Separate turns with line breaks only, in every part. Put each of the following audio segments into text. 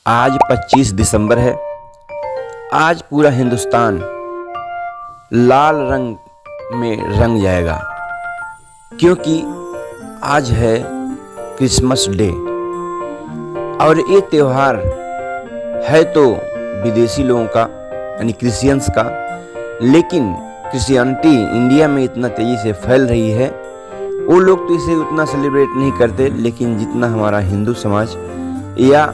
आज 25 दिसंबर है। आज पूरा हिंदुस्तान लाल रंग में रंग जाएगा क्योंकि आज है क्रिसमस डे। और ये त्यौहार है तो विदेशी लोगों का यानी क्रिश्चियंस का, लेकिन क्रिश्चियनिटी इंडिया में इतना तेज़ी से फैल रही है, वो लोग तो इसे उतना सेलिब्रेट नहीं करते, लेकिन जितना हमारा हिंदू समाज या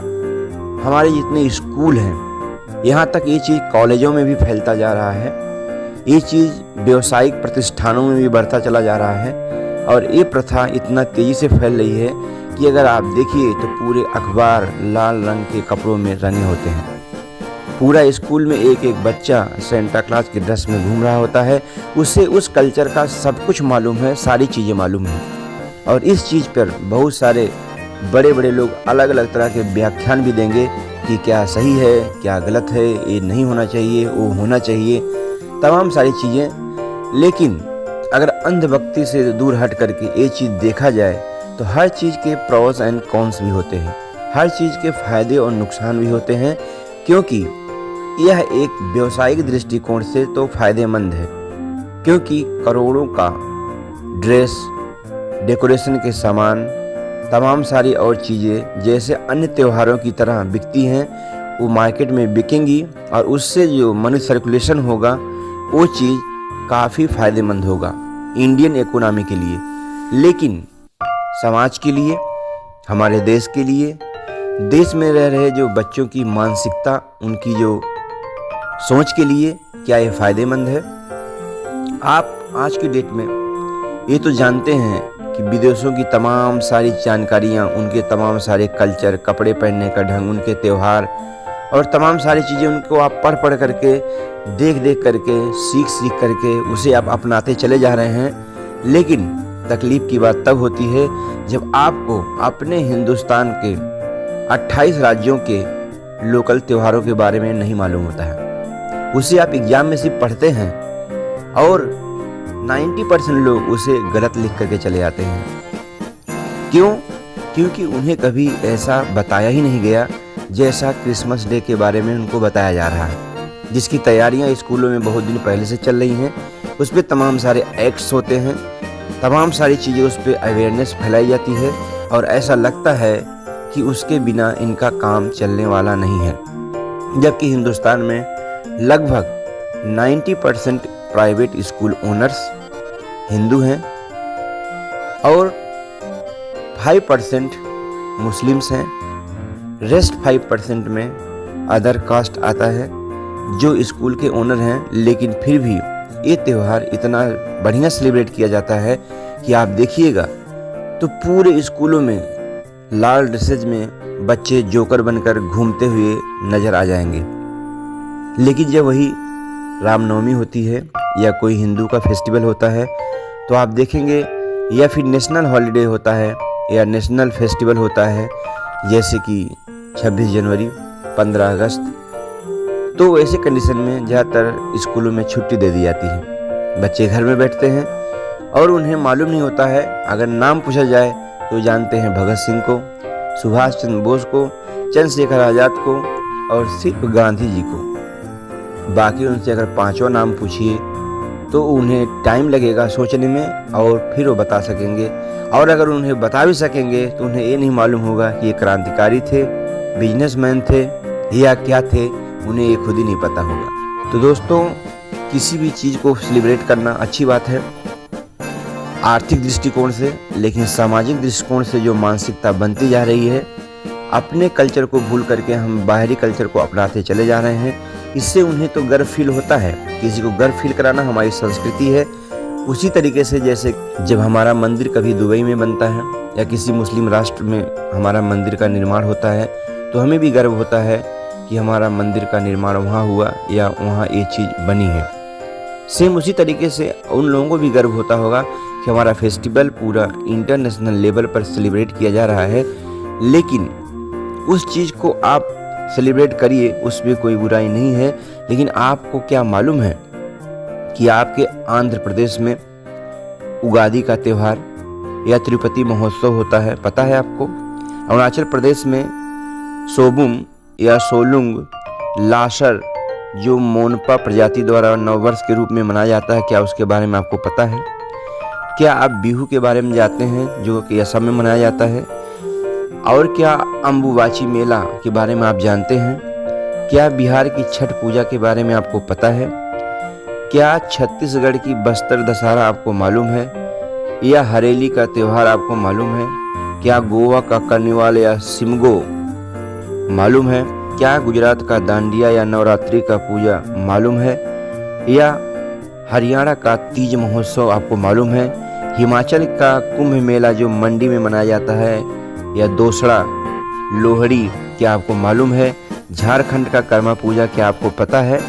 हमारे जितने स्कूल हैं, यहाँ तक ये चीज़ कॉलेजों में भी फैलता जा रहा है, ये चीज़ व्यावसायिक प्रतिष्ठानों में भी बढ़ता चला जा रहा है। और ये प्रथा इतना तेज़ी से फैल रही है कि अगर आप देखिए तो पूरे अखबार लाल रंग के कपड़ों में रंगे होते हैं। पूरा स्कूल में एक एक बच्चा सेंटा क्लॉज की ड्रेस में घूम रहा होता है। उसे उस कल्चर का सब कुछ मालूम है, सारी चीज़ें मालूम है। और इस चीज़ पर बहुत सारे बड़े बड़े लोग अलग अलग तरह के व्याख्यान भी देंगे कि क्या सही है, क्या गलत है, ये नहीं होना चाहिए, वो होना चाहिए, तमाम सारी चीज़ें। लेकिन अगर अंधभक्ति से दूर हट करके ये चीज़ देखा जाए तो हर चीज़ के प्रोस एंड कॉन्स भी होते हैं, हर चीज़ के फ़ायदे और नुकसान भी होते हैं। क्योंकि यह एक व्यावसायिक दृष्टिकोण से तो फ़ायदेमंद है, क्योंकि करोड़ों का ड्रेस, डेकोरेशन के सामान, तमाम सारी और चीज़ें जैसे अन्य त्योहारों की तरह बिकती हैं, वो मार्केट में बिकेंगी और उससे जो मनी सर्कुलेशन होगा वो चीज़ काफ़ी फ़ायदेमंद होगा इंडियन इकोनॉमी के लिए। लेकिन समाज के लिए, हमारे देश के लिए, देश में रह रहे जो बच्चों की मानसिकता, उनकी जो सोच के लिए क्या ये फ़ायदेमंद है? आप आज की डेट में ये तो जानते हैं कि विदेशों की तमाम सारी जानकारियाँ, उनके तमाम सारे कल्चर, कपड़े पहनने का ढंग, उनके त्यौहार और तमाम सारी चीज़ें उनको आप पढ़ करके, देख करके, सीख करके उसे आप अपनाते चले जा रहे हैं। लेकिन तकलीफ़ की बात तब होती है जब आपको अपने हिंदुस्तान के 28 राज्यों के लोकल त्योहारों के बारे में नहीं मालूम होता है। उसे आप एग्ज़ाम में सिर्फ पढ़ते हैं और 90% लोग उसे गलत लिख करके चले जाते हैं। क्यों? क्योंकि उन्हें कभी ऐसा बताया ही नहीं गया जैसा क्रिसमस डे के बारे में उनको बताया जा रहा है, जिसकी तैयारियां स्कूलों में बहुत दिन पहले से चल रही हैं। उस पर तमाम सारे एक्ट्स होते हैं, तमाम सारी चीज़ें उस पर अवेयरनेस फैलाई जाती है और ऐसा लगता है कि उसके बिना इनका काम चलने वाला नहीं है। जबकि हिंदुस्तान में लगभग 90% प्राइवेट स्कूल ओनर्स हिंदू हैं और 5% मुस्लिम्स हैं। रेस्ट 5% में अदर कास्ट आता है जो स्कूल के ओनर हैं। लेकिन फिर भी ये त्यौहार इतना बढ़िया सेलिब्रेट किया जाता है कि आप देखिएगा तो पूरे स्कूलों में लाल ड्रेसेज में बच्चे जोकर बनकर घूमते हुए नज़र आ जाएंगे। लेकिन जब वही रामनवमी होती है या कोई हिंदू का फेस्टिवल होता है तो आप देखेंगे, या फिर नेशनल हॉलीडे होता है या नेशनल फेस्टिवल होता है जैसे कि 26 जनवरी, 15 अगस्त, तो ऐसे कंडीशन में ज़्यादातर स्कूलों में छुट्टी दे दी जाती है। बच्चे घर में बैठते हैं और उन्हें मालूम नहीं होता है। अगर नाम पूछा जाए तो जानते हैं भगत सिंह को, सुभाष चंद्र बोस को, चंद्रशेखर आज़ाद को और सिर्फ गांधी जी को। बाकी उनसे अगर पांचों नाम पूछिए तो उन्हें टाइम लगेगा सोचने में और फिर वो बता सकेंगे। और अगर उन्हें बता भी सकेंगे तो उन्हें ये नहीं मालूम होगा कि ये क्रांतिकारी थे, बिजनेसमैन थे या क्या थे, उन्हें ये खुद ही नहीं पता होगा। तो दोस्तों, किसी भी चीज़ को सेलिब्रेट करना अच्छी बात है आर्थिक दृष्टिकोण से, लेकिन सामाजिक दृष्टिकोण से जो मानसिकता बनती जा रही है, अपने कल्चर को भूल करके हम बाहरी कल्चर को अपनाते चले जा रहे हैं। इससे उन्हें तो गर्व फील होता है, किसी को गर्व फील कराना हमारी संस्कृति है। उसी तरीके से जैसे जब हमारा मंदिर कभी दुबई में बनता है या किसी मुस्लिम राष्ट्र में हमारा मंदिर का निर्माण होता है तो हमें भी गर्व होता है कि हमारा मंदिर का निर्माण वहाँ हुआ या वहाँ ये चीज़ बनी है। सेम उसी तरीके से उन लोगों को भी गर्व होता होगा कि हमारा फेस्टिवल पूरा इंटरनेशनल लेवल पर सेलिब्रेट किया जा रहा है। लेकिन उस चीज़ को आप सेलिब्रेट करिए, उसमें कोई बुराई नहीं है। लेकिन आपको क्या मालूम है कि आपके आंध्र प्रदेश में उगादी का त्यौहार या तिरुपति महोत्सव होता है? पता है आपको? अरुणाचल प्रदेश में सोबुम या सोलुंग लासर जो मोनपा प्रजाति द्वारा नववर्ष के रूप में मनाया जाता है, क्या उसके बारे में आपको पता है? क्या आप बिहू के बारे में जानते हैं जो कि असम में मनाया जाता है? और क्या अम्बुबाची मेला के बारे में आप जानते हैं? क्या बिहार की छठ पूजा के बारे में आपको पता है? क्या छत्तीसगढ़ की बस्तर दशहरा आपको मालूम है? या हरेली का त्यौहार आपको मालूम है? क्या गोवा का कार्निवाल या सिमगो मालूम है? क्या गुजरात का दांडिया या नवरात्रि का पूजा मालूम है? या हरियाणा का तीज महोत्सव आपको मालूम है? हिमाचल का कुंभ मेला जो मंडी में मनाया जाता है, या दोसड़ा लोहड़ी क्या आपको मालूम है? झारखंड का कर्मा पूजा क्या आपको पता है?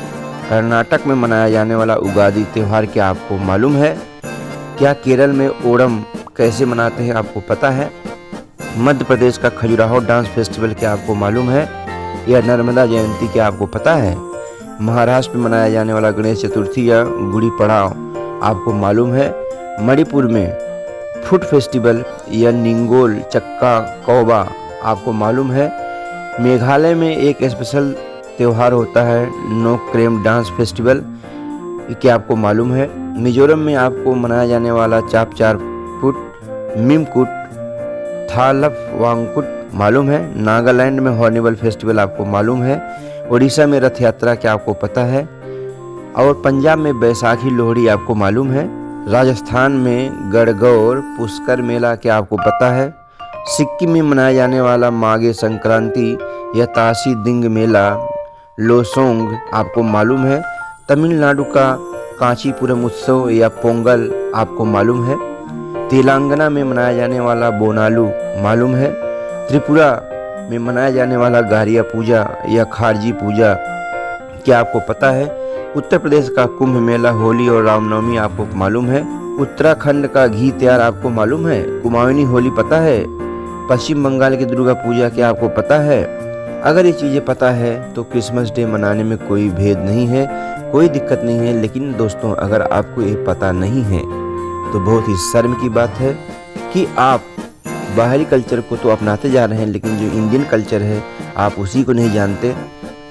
कर्नाटक में मनाया जाने वाला उगादी त्यौहार क्या आपको मालूम है? क्या केरल में ओणम कैसे मनाते हैं आपको पता है? मध्य प्रदेश का खजुराहो डांस फेस्टिवल क्या आपको मालूम है? या नर्मदा जयंती क्या आपको पता है? महाराष्ट्र में मनाया जाने वाला गणेश चतुर्थी या गुड़ी पड़ाव आपको मालूम है? मणिपुर में फूड फेस्टिवल या निंगोल चक्का कौबा आपको मालूम है? मेघालय में एक स्पेशल त्यौहार होता है नोक्रेम डांस फेस्टिवल, क्या आपको मालूम है? मिजोरम में आपको मनाया जाने वाला चापचार फुट मिमकुट थालफ वांगकुट मालूम है? नागालैंड में हॉर्निवल फेस्टिवल आपको मालूम है? उड़ीसा में रथ यात्रा क्या आपको पता है? और पंजाब में बैसाखी लोहड़ी आपको मालूम है? राजस्थान में गणगौर पुष्कर मेला क्या आपको पता है? सिक्किम में मनाया जाने वाला माघे संक्रांति या तासी दिंग मेला लोसोंग आपको मालूम है? तमिलनाडु का कांचीपुरम उत्सव या पोंगल आपको मालूम है? तेलंगाना में मनाया जाने वाला बोनालू मालूम है? त्रिपुरा में मनाया जाने वाला गारिया पूजा या खारजी पूजा क्या आपको पता है? उत्तर प्रदेश का कुंभ मेला होली और रामनवमी आपको मालूम है? उत्तराखंड का घी त्योहार आपको मालूम है? कुमाऊनी होली पता है? पश्चिम बंगाल की दुर्गा पूजा क्या आपको पता है? अगर ये चीज़ें पता है तो क्रिसमस डे मनाने में कोई भेद नहीं है, कोई दिक्कत नहीं है। लेकिन दोस्तों, अगर आपको ये पता नहीं है तो बहुत ही शर्म की बात है कि आप बाहरी कल्चर को तो अपनाते जा रहे हैं, लेकिन जो इंडियन कल्चर है आप उसी को नहीं जानते,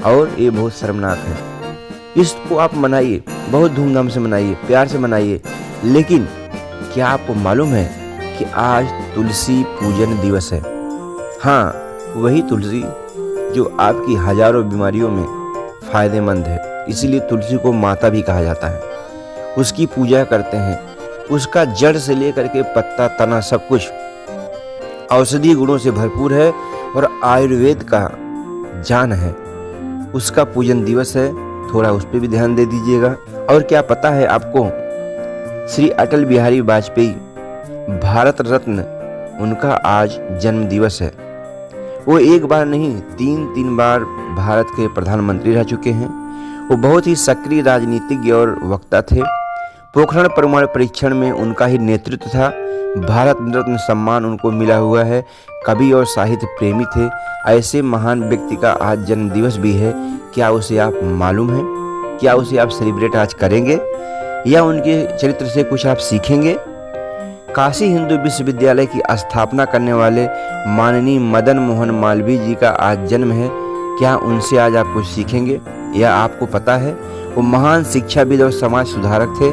और ये बहुत शर्मनाक है। इसको आप मनाइए, बहुत धूमधाम से मनाइए, प्यार से मनाइए, लेकिन क्या आपको मालूम है कि आज तुलसी पूजन दिवस है? हाँ, वही तुलसी जो आपकी हजारों बीमारियों में फायदेमंद है, इसीलिए तुलसी को माता भी कहा जाता है। उसकी पूजा करते हैं, उसका जड़ से लेकर के पत्ता तना सब कुछ औषधीय गुणों से भरपूर है और आयुर्वेद का जान है। उसका पूजन दिवस है, थोड़ा उस पर भी ध्यान दे दीजिएगा। और क्या पता है आपको, श्री अटल बिहारी वाजपेयी भारत रत्न, उनका आज जन्म दिवस है। वो एक बार नहीं, तीन बार भारत के प्रधानमंत्री रह चुके हैं। वो बहुत ही सक्रिय राजनीतिज्ञ और वक्ता थे। पोखरण परमाणु परीक्षण में उनका ही नेतृत्व था। भारत रत्न सम्मान उनको मिला हुआ है। कवि और साहित्य प्रेमी थे। ऐसे महान व्यक्ति का आज जन्म दिवस भी है। क्या उसे आप मालूम है? क्या उसे आप सेलिब्रेट आज करेंगे या उनके चरित्र से कुछ आप सीखेंगे? काशी हिंदू विश्वविद्यालय की स्थापना करने वाले माननीय मदन मोहन मालवीय जी का आज जन्म है। क्या उनसे आज आप कुछ सीखेंगे? या आपको पता है वो महान शिक्षाविद और समाज सुधारक थे।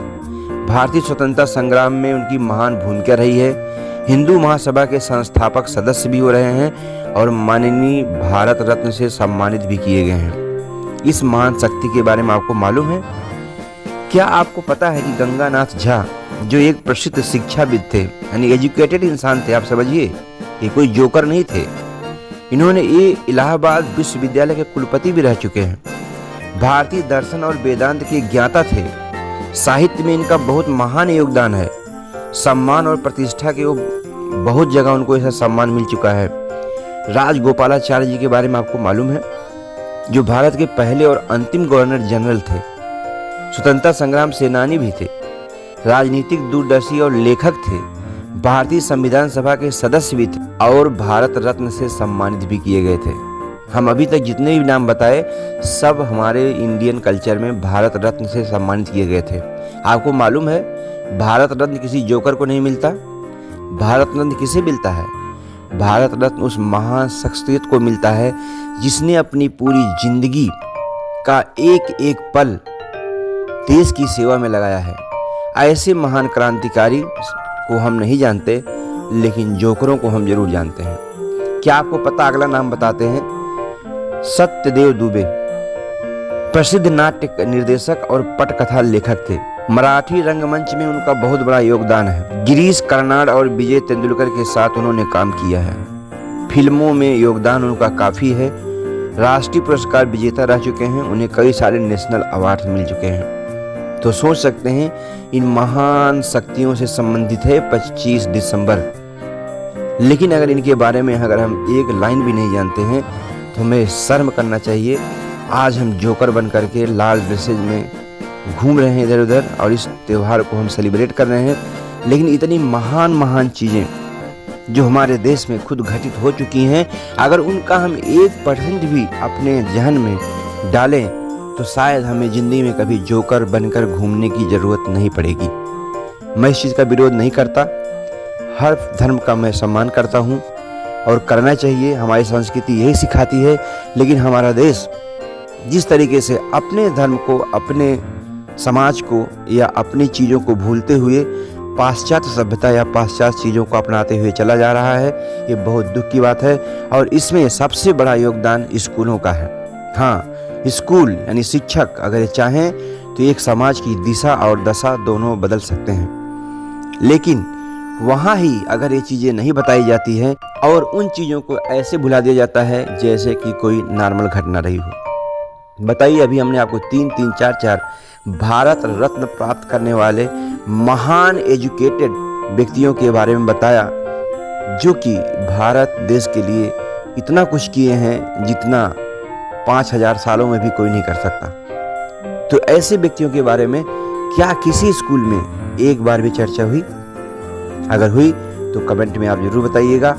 भारतीय स्वतंत्रता संग्राम में उनकी महान भूमिका रही है। हिंदू महासभा के संस्थापक सदस्य भी हो रहे हैं और माननीय भारत रत्न से सम्मानित भी किए गए हैं। इस महान शक्ति के बारे में आपको मालूम है? क्या आपको पता है कि गंगानाथ झा जो एक प्रसिद्ध शिक्षाविद थे, यानी एजुकेटेड इंसान थे, आप समझिए, ये कोई जोकर नहीं थे। इन्होंने ये इलाहाबाद विश्वविद्यालय के कुलपति भी रह चुके हैं। भारतीय दर्शन और वेदांत के ज्ञाता थे। साहित्य में इनका बहुत महान योगदान है। सम्मान और प्रतिष्ठा के वो बहुत जगह उनको ऐसा सम्मान मिल चुका है। राजगोपालाचार्य जी के बारे में आपको मालूम है? जो भारत के पहले और अंतिम गवर्नर जनरल थे, स्वतंत्रता संग्राम सेनानी भी थे, राजनीतिक दूरदर्शी और लेखक थे, भारतीय संविधान सभा के सदस्य भी थे और भारत रत्न से सम्मानित भी किए गए थे। हम अभी तक जितने भी नाम बताए सब हमारे इंडियन कल्चर में भारत रत्न से सम्मानित किए गए थे। आपको मालूम है भारत रत्न किसी जोकर को नहीं मिलता। भारत रत्न किसे मिलता है? भारत रत्न उस महान शख्सियत को मिलता है जिसने अपनी पूरी जिंदगी का एक एक पल देश की सेवा में लगाया है। ऐसे महान क्रांतिकारी को हम नहीं जानते, लेकिन जोकरों को हम जरूर जानते हैं। क्या आपको पता? अगला नाम बताते हैं। सत्यदेव दुबे प्रसिद्ध नाट्य निर्देशक और पटकथा लेखक थे। मराठी रंगमंच में उनका बहुत बड़ा योगदान है। गिरीश कर्नाड और विजय तेंदुलकर के साथ उन्होंने काम किया है। फिल्मों में योगदान उनका काफ़ी है। राष्ट्रीय पुरस्कार विजेता रह चुके हैं। उन्हें कई सारे नेशनल अवार्ड मिल चुके हैं। तो सोच सकते हैं इन महान शक्तियों से संबंधित है 25 दिसंबर। लेकिन अगर इनके बारे में अगर हम एक लाइन भी नहीं जानते हैं तो हमें शर्म करना चाहिए। आज हम जोकर बन करके लाल ड्रेसेज में घूम रहे हैं इधर उधर और इस त्यौहार को हम सेलिब्रेट कर रहे हैं। लेकिन इतनी महान चीज़ें जो हमारे देश में खुद घटित हो चुकी हैं, अगर उनका हम 1% भी अपने जहन में डालें तो शायद हमें ज़िंदगी में कभी जोकर बनकर घूमने की ज़रूरत नहीं पड़ेगी। मैं इस चीज़ का विरोध नहीं करता। हर धर्म का मैं सम्मान करता हूँ और करना चाहिए। हमारी संस्कृति यही सिखाती है। लेकिन हमारा देश जिस तरीके से अपने धर्म को, अपने समाज को या अपनी चीज़ों को भूलते हुए पाश्चात्य सभ्यता या पाश्चात्य चीज़ों को अपनाते हुए चला जा रहा है, ये बहुत दुख की बात है। और इसमें सबसे बड़ा योगदान स्कूलों का है। हाँ, स्कूल यानी शिक्षक अगर चाहें तो एक समाज की दिशा और दशा दोनों बदल सकते हैं। लेकिन वहाँ ही अगर ये चीज़ें नहीं बताई जाती हैं और उन चीज़ों को ऐसे भुला दिया जाता है जैसे कि कोई नॉर्मल घटना रही हो। बताइए, अभी हमने आपको 3 4 भारत रत्न प्राप्त करने वाले महान एजुकेटेड व्यक्तियों के बारे में बताया जो कि भारत देश के लिए इतना कुछ किए हैं जितना 5000 सालों में भी कोई नहीं कर सकता। तो ऐसे व्यक्तियों के बारे में क्या किसी स्कूल में एक बार भी चर्चा हुई? अगर हुई तो कमेंट में आप जरूर बताइएगा।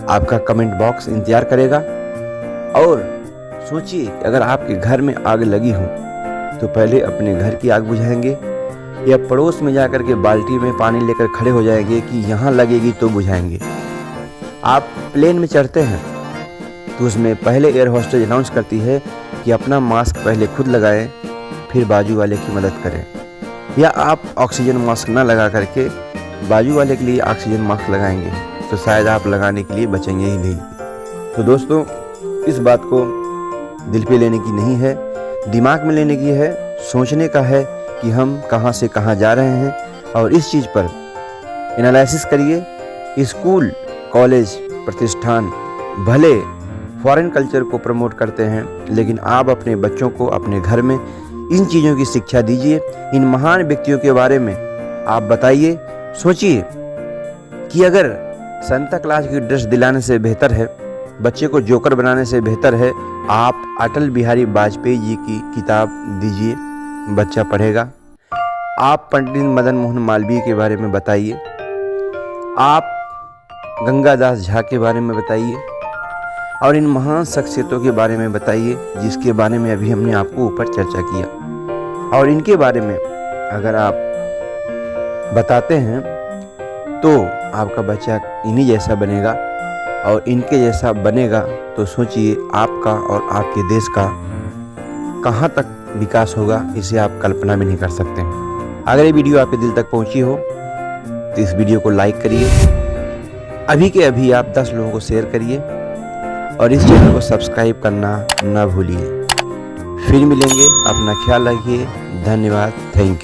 आपका कमेंट बॉक्स इंतजार करेगा। और सोचिए, अगर आपके घर में आग लगी हो तो पहले अपने घर की आग बुझाएंगे या पड़ोस में जाकर के बाल्टी में पानी लेकर खड़े हो जाएंगे कि यहाँ लगेगी तो बुझाएंगे। आप प्लेन में चढ़ते हैं तो उसमें पहले एयर होस्टेज अनाउंस करती है कि अपना मास्क पहले खुद लगाएं, फिर बाजू वाले की मदद करें। या आप ऑक्सीजन मास्क ना लगा करके बाजू वाले के लिए ऑक्सीजन मास्क लगाएंगे तो शायद आप लगाने के लिए बचेंगे ही नहीं। तो दोस्तों, इस बात को दिल पे लेने की नहीं है, दिमाग में लेने की है, सोचने का है कि हम कहाँ से कहाँ जा रहे हैं। और इस चीज़ पर एनालिसिस करिए। स्कूल, कॉलेज, प्रतिष्ठान भले फॉरेन कल्चर को प्रमोट करते हैं, लेकिन आप अपने बच्चों को अपने घर में इन चीज़ों की शिक्षा दीजिए। इन महान व्यक्तियों के बारे में आप बताइए। सोचिए कि अगर संता क्लास की ड्रेस दिलाने से बेहतर है, बच्चे को जोकर बनाने से बेहतर है, आप अटल बिहारी वाजपेयी जी की किताब दीजिए, बच्चा पढ़ेगा। आप पंडित मदन मोहन मालवीय के बारे में बताइए। आप गंगादास झा के बारे में बताइए और इन महान शख्सियतों के बारे में बताइए जिसके बारे में अभी हमने आपको ऊपर चर्चा किया। और इनके बारे में अगर आप बताते हैं तो आपका बच्चा इन्हीं जैसा बनेगा और इनके जैसा बनेगा तो सोचिए आपका और आपके देश का कहाँ तक विकास होगा, इसे आप कल्पना भी नहीं कर सकते हैं। अगर ये वीडियो आपके दिल तक पहुँची हो तो इस वीडियो को लाइक करिए। अभी के अभी आप 10 लोगों को शेयर करिए और इस चैनल को सब्सक्राइब करना ना भूलिए। फिर मिलेंगे, अपना ख्याल रखिए। धन्यवाद, थैंक यू।